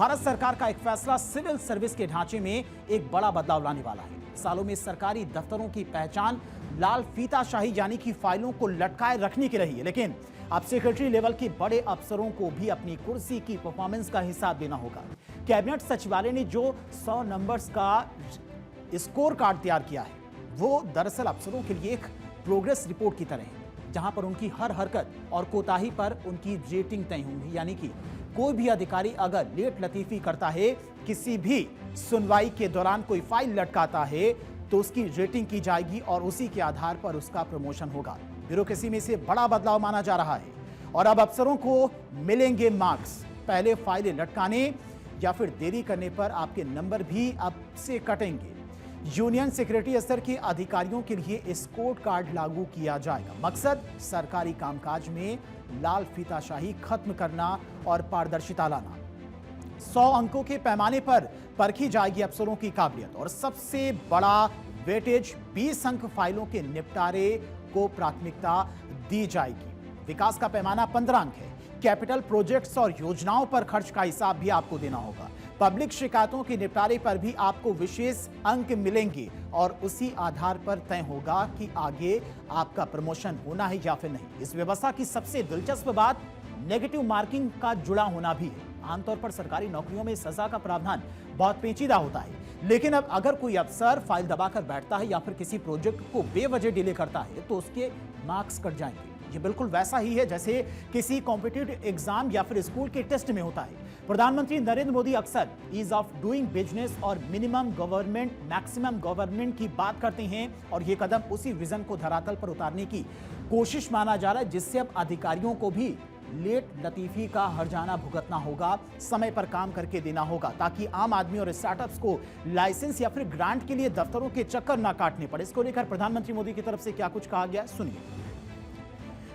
भारत सरकार का एक फैसला सिविल सर्विस के ढांचे में एक बड़ा बदलाव लाने वाला है। सालों में सरकारी दफ्तरों की पहचान लाल फीताशाही यानी कि फाइलों को लटकाए रखने की रही है, लेकिन अब सेक्रेटरी लेवल के बड़े अफसरों को भी अपनी कुर्सी की परफॉर्मेंस का हिसाब देना होगा। कैबिनेट सचिवालय ने जो 100 नंबर्स का स्कोर कार्ड तैयार किया है, वो दरअसल अफसरों के लिए एक प्रोग्रेस रिपोर्ट की तरह है, जहां पर उनकी हर हरकत और कोताही पर उनकी रेटिंग तय होंगी। यानी कि कोई भी अधिकारी अगर लेट लतीफी करता है, किसी भी सुनवाई के दौरान कोई फाइल लटकाता है, तो उसकी रेटिंग की जाएगी और उसी के आधार पर उसका प्रमोशन होगा। ब्यूरोक्रेसी में से बड़ा बदलाव माना जा रहा है और अब अफसरों को मिलेंगे मार्क्स। पहले फाइलें लटकाने या फिर देरी करने पर आपके नंबर भी अब से कटेंगे। यूनियन सेक्रेटरी स्तर के अधिकारियों के लिए स्कोर कार्ड लागू किया जाएगा। मकसद सरकारी कामकाज में लाल फीताशाही खत्म करना और पारदर्शिता लाना। 100 अंकों के पैमाने पर परखी जाएगी अफसरों की काबिलियत और सबसे बड़ा वेटेज 20 अंक फाइलों के निपटारे को प्राथमिकता दी जाएगी। विकास का पैमाना 15 अंक है। कैपिटल प्रोजेक्ट्स और योजनाओं पर खर्च का हिसाब भी आपको देना होगा। पब्लिक शिकायतों के निपटारे पर भी आपको विशेष अंक मिलेंगे और उसी आधार पर तय होगा कि आगे आपका प्रमोशन होना है या फिर नहीं। इस व्यवस्था की सबसे दिलचस्प बात नेगेटिव मार्किंग का जुड़ा होना भी है। आमतौर पर सरकारी नौकरियों में सजा का प्रावधान बहुत पेचीदा होता है, लेकिन अब अगर कोई अफसर फाइल दबाकर बैठता है या फिर किसी प्रोजेक्ट को बेवजह डिले करता है, तो उसके मार्क्स कट जाएंगे। ये बिल्कुल वैसा ही है जैसे किसी कॉम्पिटिटिव एग्जाम या फिर स्कूल के टेस्ट में होता है। प्रधानमंत्री नरेंद्र मोदी अक्सर ईज ऑफ डूइंग बिजनेस और मिनिमम गवर्नमेंट मैक्सिमम गवर्नमेंट की बात करते हैं और ये कदम उसी विजन को धरातल पर उतारने की कोशिश माना जा रहा है, जिससे अब अधिकारियों को भी लेट लतीफी का हर्जाना भुगतना होगा, समय पर काम करके देना होगा, ताकि आम आदमी और स्टार्टअप्स को लाइसेंस या फिर ग्रांट के लिए दफ्तरों के चक्कर ना काटने पड़े। इसको लेकर प्रधानमंत्री मोदी की तरफ से क्या कुछ कहा गया, सुनिए।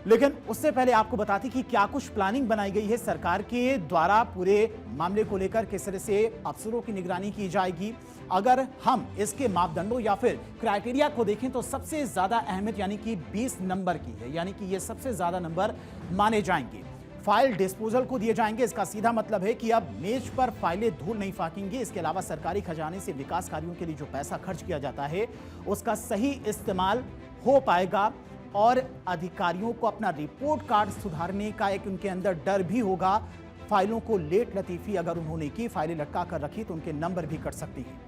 लेकिन उससे पहले आपको बताती कि क्या कुछ प्लानिंग बनाई गई है सरकार के द्वारा पूरे मामले को लेकर, किस तरह से अफसरों की निगरानी की जाएगी। अगर हम इसके मापदंडों या फिर क्राइटेरिया को देखें तो सबसे ज्यादा अहमियत यानी कि 20 नंबर की है, यानी कि ये सबसे ज्यादा नंबर माने जाएंगे। फाइल डिस्पोजल को दिए जाएंगे। इसका सीधा मतलब है कि अब मेज पर फाइलें धूल नहीं फाकेंगी। इसके अलावा सरकारी खजाने से विकास कार्यों के लिए जो पैसा खर्च किया जाता है, उसका सही इस्तेमाल हो पाएगा और अधिकारियों को अपना रिपोर्ट कार्ड सुधारने का एक उनके अंदर डर भी होगा। फाइलों को लेट लतीफी अगर उन्होंने की, फाइलें लटका कर रखी, तो उनके नंबर भी कट सकती हैं।